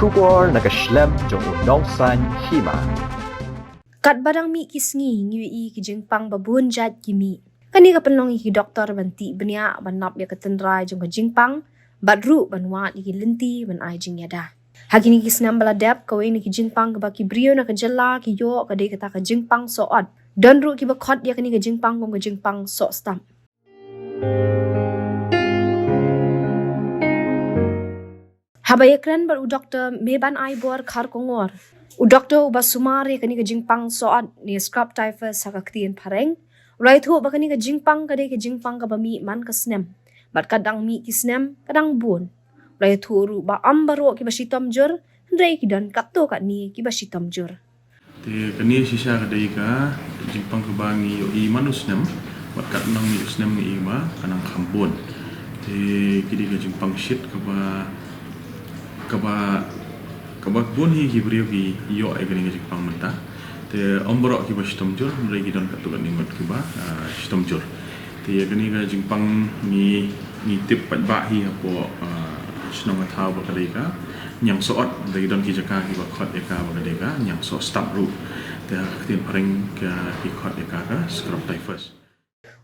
Shubor nakaslem jong udongsan hima. Kat badang mi kisngi ngi ki jingpang babun jat kimi. Kani ka penlong ki doktor banti benia banap ya ketendrai jong ka jingpang badru banwa ki linti ban ai jing yada. Hagini kisnam baladep kawe ni ki jingpang ka baki brio na ka jalla ki yo ka de kata ka jingpang so od. Don ru ki ba khot ya kani ka jingpang kong ka jingpang so stam. Habayakran bar u doktor meban ai bor khar kongor. U doktor uba sumari kani ka jingpang soat ni scrub typhus hakaktian pareng. Ulai thu ba kani ka jingpang ka de ka jingpang ka bami man ka snem. Bat kadang mi ki snem kadang bun. Ulai thu ru ba ambaro ki ba shitom jur ndai ki dan katto ka ni ki ba shitom jur. Te kani sisa ka dai ka jingpang ka bangi yo I manus nem bat kat nang ni snem ni ba kanang khambon. Te kidi ka jingpang shit kaba bun hi brio ki yo ai gani ki pang menta te ombro ki ba shitom jur mrai ki don ka tu ni mat ki ba shitom jur te gani ga jingpang ni tip pat ba hi apo shnong thau ba kadai ka nyang soot dai don ki jaka ki ba khot e ka ba kadai ka nyang so stop ru te tin pareng ka ki khot e ka scrub typhus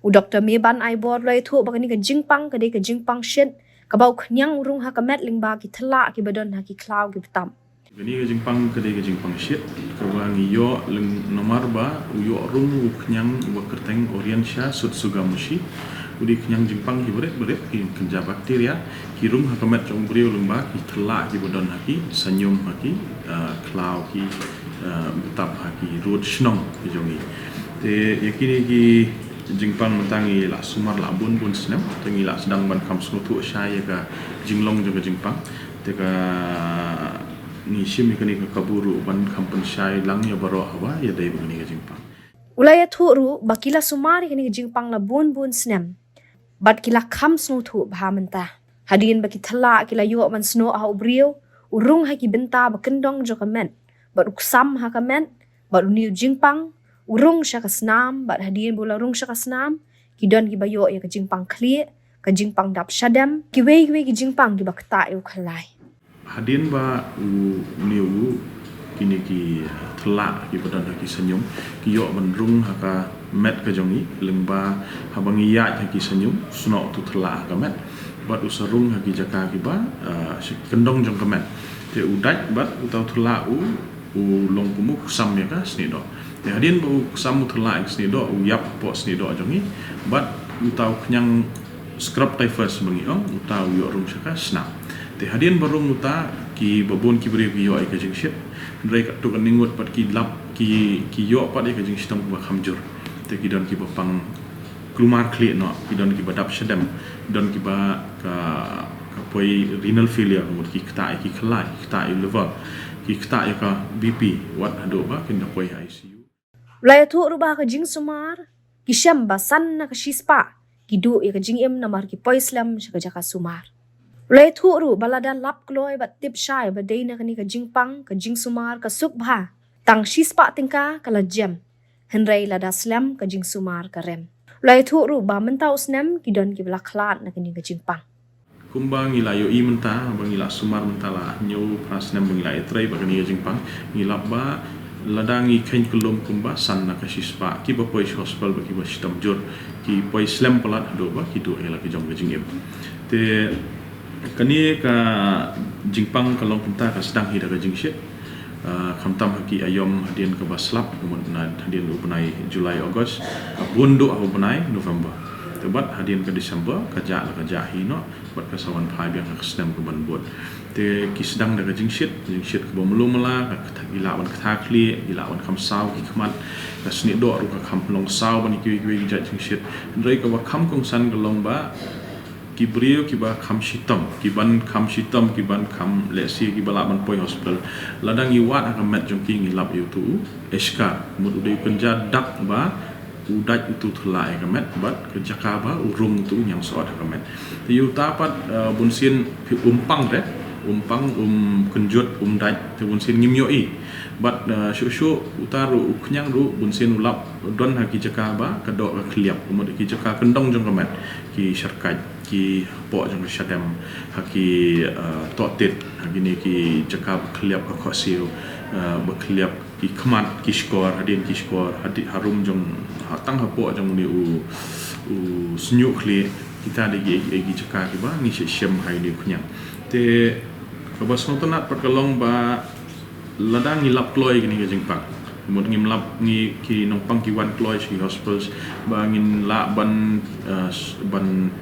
U doktor meban ai bor lai thu ba kani ka jingpang ka de ka jingpang shit kabau khnyang urung ha kamet lingba ki thala ki badon ha ki klau ki betam. Gani ka jingpang ka de ka jingpang shit ka wangi yo ling nomar ba u yo rung u khnyang wa kerteng orientia sut suga mushi udi khnyang jingpang ki beret ki kenja bakteria ki rung ha kamet jong brio lingba ki thala ki badon ha ki sanyum ha ki klau ki betam ha ki root shnong ki jongi te yakini ki jingpang mentangi la sumar la bun snem tangi la sedang ban kam snutu syai ka jinglong juga jingpang te ka ni sim ni ka kaburu ban kam pen syai lang ya baro hawa ya dai begini ka jingpang Ulaya thuru bakila sumari kani ka jingpang la bun snem bat kila kam snutu bha menta hadin baki thala kila yo man sno ha ubrio urung ha ki benta bakendong jo kamen bat uksam ha kamen bat uniu jingpang urung siya kasnam, bat hadirin bola urung siya kasnam, kidon gibayo ya ka jingpang kli, ka jingpang dap syadam, kiwe ki jingpang giba kata yu kalay. Hadin ba u niu kini ki tela ki badan ki senyum, ki yo menrung haka met ka jongi, lengba habangi ya ki senyum, suno tu tela ka met, bat usarung haki jaka ki ba kendong jong ka met. Te udaj bat utau tela u long kumuk sam ya ka snido. Hadin bu samu tela snido u yap po snido jongi bat utau knyang scrub typhus bangi utau yo rum saka snap te hadin barung uta ki babon ki bri yo ai ka jing shit ndrai ka tu kan ningut pat ki lap ki yo pat ai ka jing shitam ba khamjur te ki don ki ba pang klumar kli no ki don ki ba dap shadam don ki ba ka poi renal failure mut ki kta ai ki khlai kta ai liver ki kta ai ka bp wat hado ba kin da poi ICU Ulaya thu rubah ka jing sumar, kisham basan na ka shispa, kidu ya ka jing im namar ki poislam siya ka jaka sumar. Ulaya thu ru balada lap kloy bat tip syai baday na kani ka jing pang, ka jing sumar, ka sukbha, tang shispa tingka ka lajem, henray lada slam ka jing sumar ka rem. Ulaya thu ru ba mentau snem, kidon ki balaklat na kani ka jing pang. Kumbang ila yo I menta, bang ila sumar menta la nyo prasnem bang ila etray ba kani ka jing pang, ila ba ladangi kain kulum kumba san na kasispa ki ba pois hospital ba ki ba shitam jur ki pois slam palat do ba ki do ela ki jom jing te kani ka jingpang kalong punta ka sedang hida ka jingshit khamtam haki ayom hadin ka ba slap kemudian hadin ubenai Julai Ogos bundu aku benai November tebat hadin ke Desember kerja hino buat kasawan phai biang ka sedang ke ban buat te ki sedang daga jingshit ke bomlum la ka ilawan ka thakli ilawan kham saw ki khmat ka sni do ru ka kham long saw ban ki ja jingshit ndrai ka ba kham kong san ka long ba ki brio ki ba kham shitam ki ban kham lesi ki bala ban poi hospital ladang i wat ka met jong ki ngi lap yu tu eska mud udai penja dak ba udaj itu thelai ka met bat ke jakaba urung tu yang so ada ka met te yu tapat bunsin umpang de umpang kenjut daj te bunsin ngimyo I bat shu utaru uknyang ru bunsin ulap don haki jakaba kadok ka kliap umud ki jaka kendong jong ka met ki syarkai ki po jong syadam haki totit haki gini ki jaka berkeliap ke khosio berkeliap ki kemat ki skor hadin ki skor harum jong hatang hapo jong ni u senyuk kli kita ada gi jaka ki ba ni syem hai ni kunyang te kabas notonat perkelong ba ladang ngilap kloy gini ke jingpang mut ngimlap ngi ki nongpang ki wan kloy si hospitals ba ngin la ban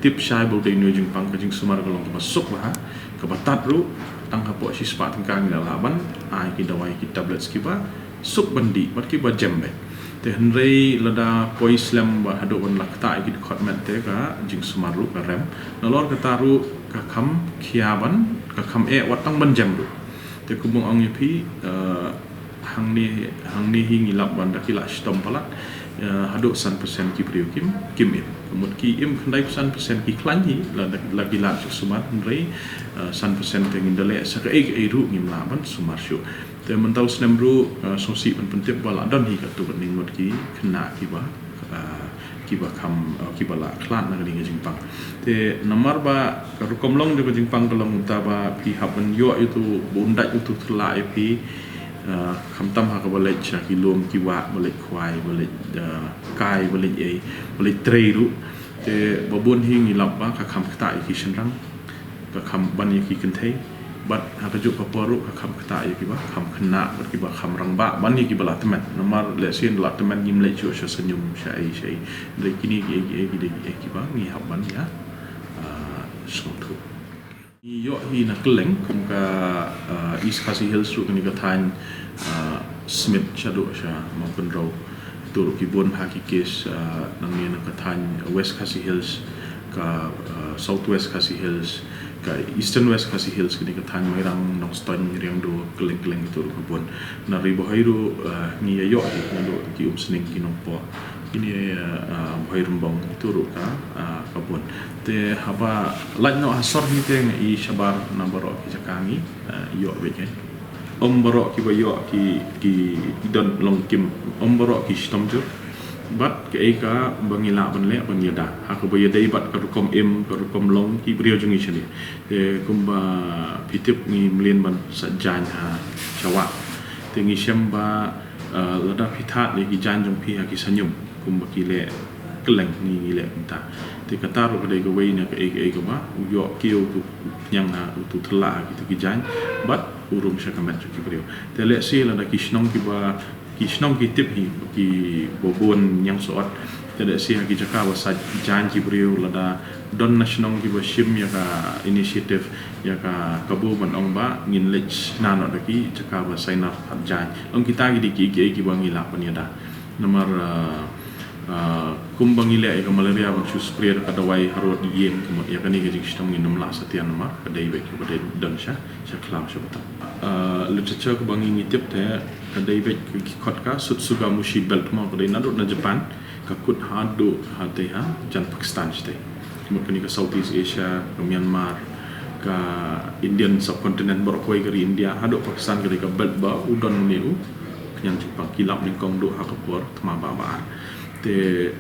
tip syai bo dei no jingpang ke jing sumar kelong masuk ba ke batat ru tang hapo si spa tengkang la ban ai ki dawai ki tablets ki ba suk bandi bat ki ba jembe te henrei lada poi slam ba hado ban lakta ki khotmet te ka jing sumar ru ka rem nolor ka taru ka kham khiaban ka kham watang ban jam ru te kubung ong yepi hang ni hingi lap ban dakila stom palat haduk 100% ki priu kim im kemut ki im khandai 100% ki klanyi lagi la sumat rei 100% tengin dale saka ai ru ngim laban sumar syu te mentau snem ru sosi ban pentip bala don hi ka tu ning mut ki khna ki ba kam ki bala klan na ring jingpang te nomor ba rukom long de jingpang kolong ta ba pi haban yo itu bundat itu tla ip khamtam ha ka balai cha ki lom ki wa balai khwai balai kai balai ei balai trei ru te babun hi ngi lap ba ka kham kta ki shenrang ka kham ban ki kenthei bat ha ka ju pa poru ka kham kta ki ba kham khna bat ki ba kham rang ba ban ki bala teman nomor le sin la teman ngim le chu sha senyum shai le kini ki ba ngi haban ya sotu yo hi na keleng kum ka East Khasi Hills ru ni ka than Smith shadow sha maupun raw tur ki bon ha ki kes nang ni na ka than West Khasi Hills ka Southwest Khasi Hills ka Eastern West Khasi Hills ni ka than mairang nong ston riang do keleng tur ka bon na ribo hairu ni yo hi do ki sning ki nong po ini bong turu ka kabun te haba lanyo asor ni te ngi shabar nambaro ki jakangi yo beke ombaro ki bayo ki don long kim ombaro ki stomjur bat ke ka bangila banle bangida aku bayo dai bat ka rukom ka rukom long ki brio jungi chani te kumba pitip ni mlien ban sajan ha chawa te ngi shamba lada pithat le ki jan jong pi ha ki sanyum kumba kile keleng ni ile entah te kataru kadai gawai na ka ka ba yo kio tu yang na tu tela gitu ki jan bat urum syakamat ki brio te le si la da kishnong ki ba kishnong ki tip hi ki bobon yang soat te le si ha ki jaka wa sa jan ki brio la da don national ki ba shim ya ka initiative ya ka kabu ban ong ba ngin lech na no da ki jaka ba saina hat jan ong kita gi di ki ba ngila pan ya da nomor kumbang ile ka malaria ban chu spray ka dawai harot yeng kemot ya kani gejing stam ngi namla satian nama kadai bek ka dai dan sha klam sha bata literature ka bangi ngitip te kadai bek ki khot ka sut suga mushi belt ma kadai na na Japan ka kut hadu hate ha jan Pakistan ste kemot kani ka Southeast Asia ka Myanmar ka Indian subcontinent borokoi kari India hadu Pakistan kadai ka belt ba udon ni u yang Jepang kilap ni kong do hakapor tma ba te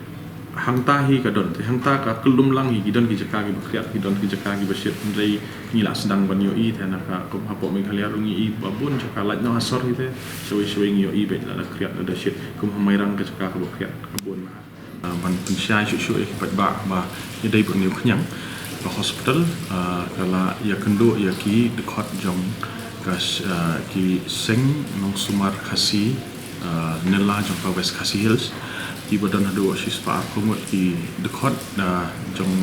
hangta hi ka don te hangta ka kelum lang hi gidon ki jaka gi bakriat gidon ki jaka gi besit ndai ngila sedang ban yo i thana ka ko hapo me khalia rungi i babun jaka laj no asor hi te soi ngi yo i be la kriat da shit kum hamairang ka jaka ka bakriat kabun ban pensyai syu ki pat ba ni dai bang ni khnyang ka hospital kala ya kendo ya ki dekat jong kas ki seng nong sumar khasi nela jong pa West Khasi Hills ki badan hadu sispa kumut ki dekat jong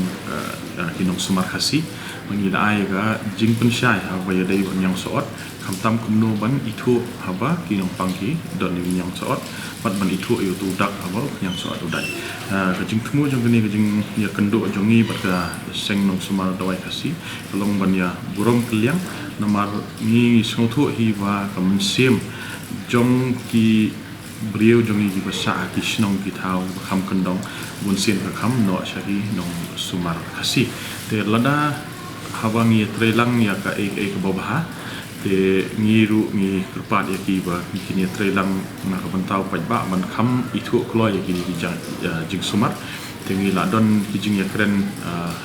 ki nong sumar khasi mangila ai ga jing pensyai ha ya dai yang soot kamtam kumno ban itu haba ki nong pangki don yang soot pat ban itu ayu tu dak haba yang soot udai ka jing temu jong ni jing ya kendo jong ni pat ka seng nong sumar dawai khasi kalong ban ya burong keliang nomor ni songthu hi wa kam sim jong ki brio jong ni basa ki snong ki thau kham kandong bun sin ka kham no shari nong sumar khasi te lada hawangi trelang ya ka ka babha te ngiru ngi kerpat ya ki ba kini trelang na ka bantau pajba man kham itu kloi ya kini jing sumar te ngi ladon ki jing ya kren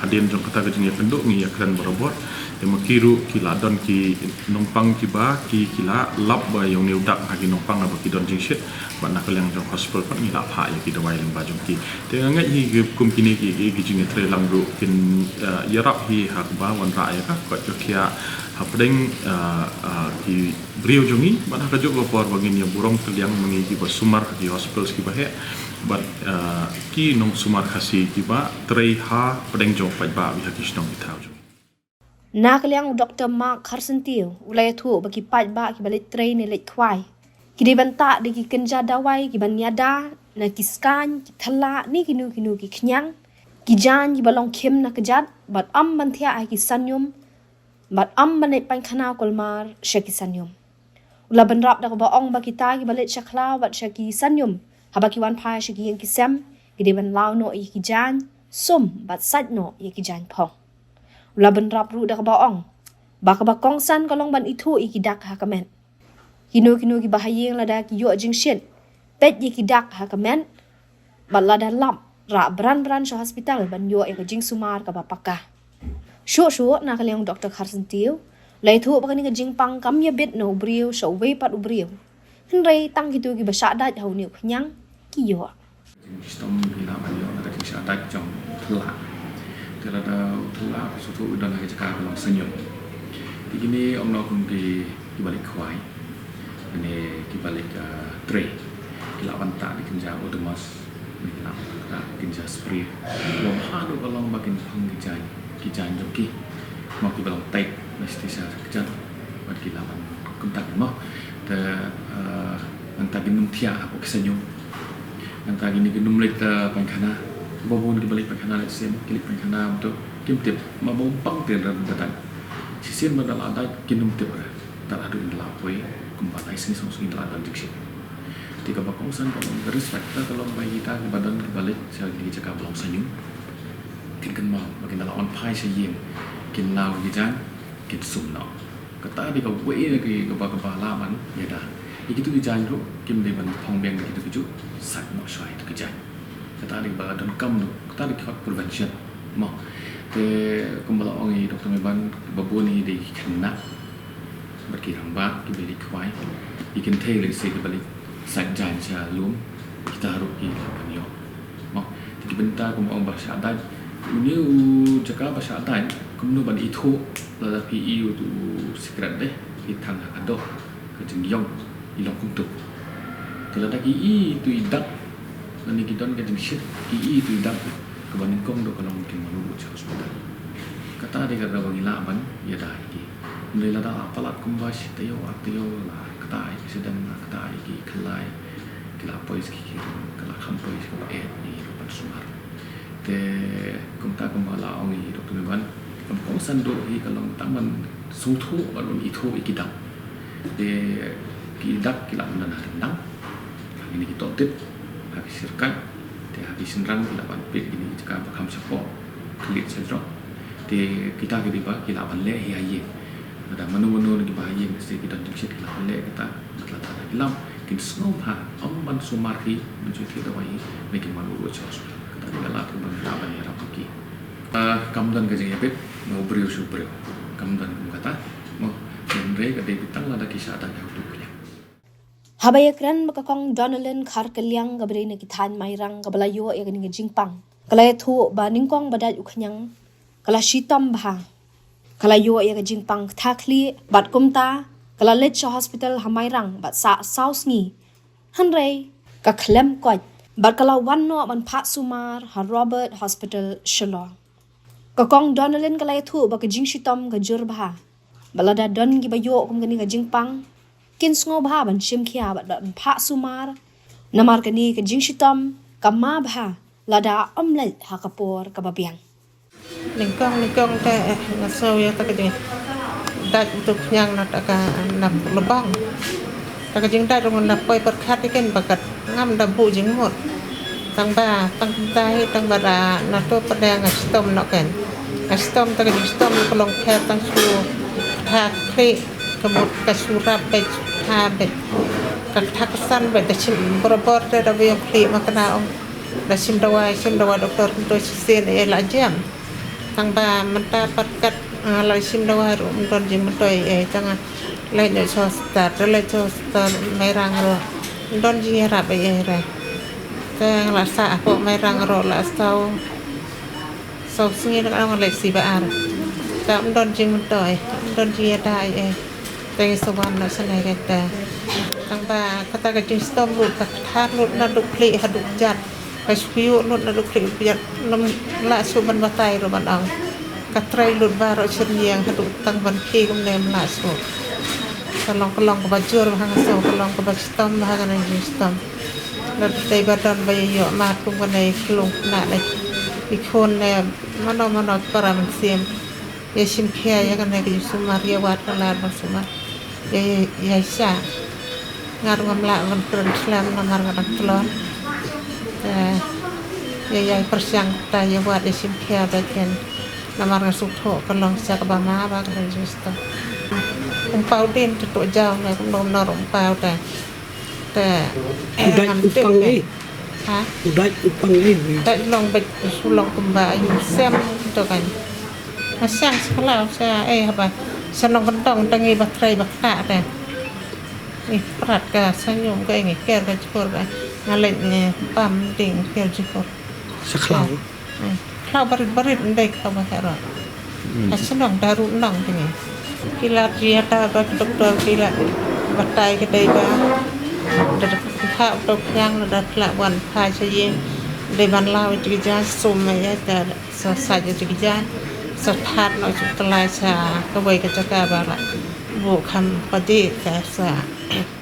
hadin jong kata ka jing ya penduk ngi ya kren borobot makiru kila don ki numpang ki ba ki kila lap ba yang neudak hagi numpang ba ki don jingshit ba nak yang jong hospital pat ni lap ha ya ki dawai lem ba jong ki te ngai hi kum kini ki jing tre lam ru kin yarap hi hak ba wan ra ya ka ko kia hapdeng ki brio jongi ba nak jog lo por bagin ya burong keliang mengi ki ba sumar di hospital ki ba he but ki nong sumar khasi ki ba tre ha pedeng jong pat ba wi hakis nong itau Nakaliang Dr. Mark Carsentil ulay tu bagi pat ba ki balik train ni lek kwai. Ki di banta di ki kenja dawai ki ban nyada na ki skan ki thala ni kinu ki knyang ki jan ki balong kim na kejat bat am ban thia ai ki sanyum bat am ban pan khana kolmar shaki sanyum. Ula ban rap da ba ong ba kita ki balik shakla bat shaki sanyum haba ki wan phai shaki yang ki sem ki di ban law no i ki jan sum bat sat no i ki jan phong. Ula ban rap ru da baong ba kong san kalong ban itu ikidak ha kamen kinu ki bahayeng lada ki yo jing shin pet ikidak ha kamen ba lada lam ra bran sho hospital ban yo e jing sumar ka bapaka sho na kalyang Dr. Carsentil lai thu ba ni jing pang kam ya bit no brio sho we pat ubrio hnrei tang kitu ki ba sha da hau ni khnyang ki yo sistem bila banyo ada ki sha da jong tla terada tla suatu udah lagi cakap belum senyum. Begini om nokum di balik kuai, ini di balik tray, kila banta di kinja otomas, kila banta kinja spray. Belum halu kalau bagian pang kijan joki, mau ki belum tape mesti saya kejar, buat kila ban kontak mau. Te banta ginum tia aku kesenyum, banta gini ginum lek pangkana. Babon di balik pangkana sen kilip pangkana untuk kim tip mabumpang tiền dan sisen badal ada kinum tip tak ada in lapoi kumpat ai sini song in ada diksi tiga bakong san kalau respect kalau bayi kita ke badan ke balik saya lagi cakap belum senyum kin kan mau makin dalam on pai saya kin lau gijan kin sum no kata di kau we ke kepala man ya dah itu gijan tu kim deban phong beng gitu gitu sat no shoi tu gijan kata di badan kam tu kata di prevention mau te kumbala ongi Dr. Meban babu ni di kena bagi ramba ki beli kwai ikan teh le se ki beli sajan cha lum kita harus ki kanyo mau ti benta kum ong bahasa adat ni jaka bahasa adat kum no ban itu la pi tu secret deh itang hakado ke jengyong ilong kum tu tela ta ki tu idak ni kidon ke jengshit ki tu idak kebanin kong do kalau mungkin malu cha hospital kata dia kata bagi laman ya dah iki mulai lada apalat kumbas tayo la kata iki sedang kata iki kelai kala pois ki kala kampois ko ni pan sumar te kumta kumala ongi Dr. Meban kong sando hi kalong taman suthu balon itu ikidang de kidak kila nan hadang ini kita tip habis sirkat habis senrang kila ban pit ini jika bakam support klik saja di kita ke diba kila ban le hi aye ada menu-menu lagi bahaye mesti kita diksit kila ban le kita matlata kilam kin snow ha ban sumari mencuti dawai bagi malu chos kata dikala ke ban ban ya rapaki kamdan ke jeng pit no brio super kamdan kata moendre ke de bitang ada kisah ada yang tu Habayakran makakong Donalyn kar kaliang gabre na kithan mairang kabalayo ya ganing jingpang. Kalay thu ba ningkong badad ukanyang kala shitam bah. Kalayo ya jingpang thakli bat kumta kala let sa hospital hamairang bat sa saus ngi. Hanrei ka klem kot bat kala wanno man pha sumar ha Robert Hospital Shillong. Kakong Donalyn kalay thu ba ka jing shitam ka jurba. Balada don gi bayo kum ganing jingpang. Kin sngo bha ban shim khia ba dan pha sumar namar kani ka jing shitam kama bha lada omlet ha kapor ka babiang lingkong te na so ya ta ka jing dat tuk yang na ta ka na lebang ta ka jing dat rong na poi per khat ken bakat ngam da bu jing mot tang ba tang tai tang ba ra na to padang stom no ken stom ta ka jing stom kolong khat tang su tha kri kemut kasurap pe ha be kaksan be dachim borobor te rabi kli makna om dachim dawa doktor to sen e la jam tang ba menta patkat lại sim đâu hay rồi còn gì mà tôi chẳng lại để cho start lại cho start mấy răng rồi don gì ra bây rồi chẳng là xả bộ mấy răng rồi là sau sinh nó đang lại xì bả rồi tạm don gì mà tôi don gì đạiแต่สวรรค์น่ะสนายกันแต่ตั้งแต่คตากระจิงสตอมลุดกับทารุดนัดดุพลิหัดดุจัดไปสปิวลุดนัดดุพลิจัดน้ำละสุบันบัตไตรบันเอากระไตรลุดบาร์เชิญเยียงหัดดุตั้งวันพีกุมเนมละสุกลองกับบาจูร์บางส่วนกลองกับบาสตอมบางกันจิงสตอมแล้วในบัดดอนใบหยอมาตุกันในกลุ่มหน้าในอีกคนเนี่ยมันเอาปรามันเสียมยาชิมเคียยังกันในกิจสมารีวัดกันลาบางสมัยยายชางานวันละวันเกิดสลามนำกันตลอดแต่ยายประชังตายวัดได้ชิมเคียไปกันนำกันสุขโถกันลองจากบ้านมาบ้างกันจุดต่อองเปาเด่นตัวเจ้าเนี่ยคุณโดนนรองเปาแต่งานตึกเนี่ยฮะได้ลองไปสุลองกุมบาอยู่เซมตัวกันมาสร้างสลาวซะครับฉันลองกันต้องตั้งไงบักไตรบักตะแต่นี่ปรัดกาสัญญงก็ไงแก้กันจุดอะไรงานเล่นเนี่ยปั๊มดิ่งแก้จุดสักคราวข้าวบริษเด็กเข้ามาแค่รอแต่ฉันลองดารุนลองเป็นไงกีฬาเรียตาบักดรกีฬาบักไตก็ได้บ้างแต่ข้าวตกย่างระดับละวันพายเชียงได้บรรลาวิจิจารสุ่มไม่แต่สายจิจารสถานเราจุดตลายชาก็ไว้กับจักรบาลบุคคลปฏิเสธ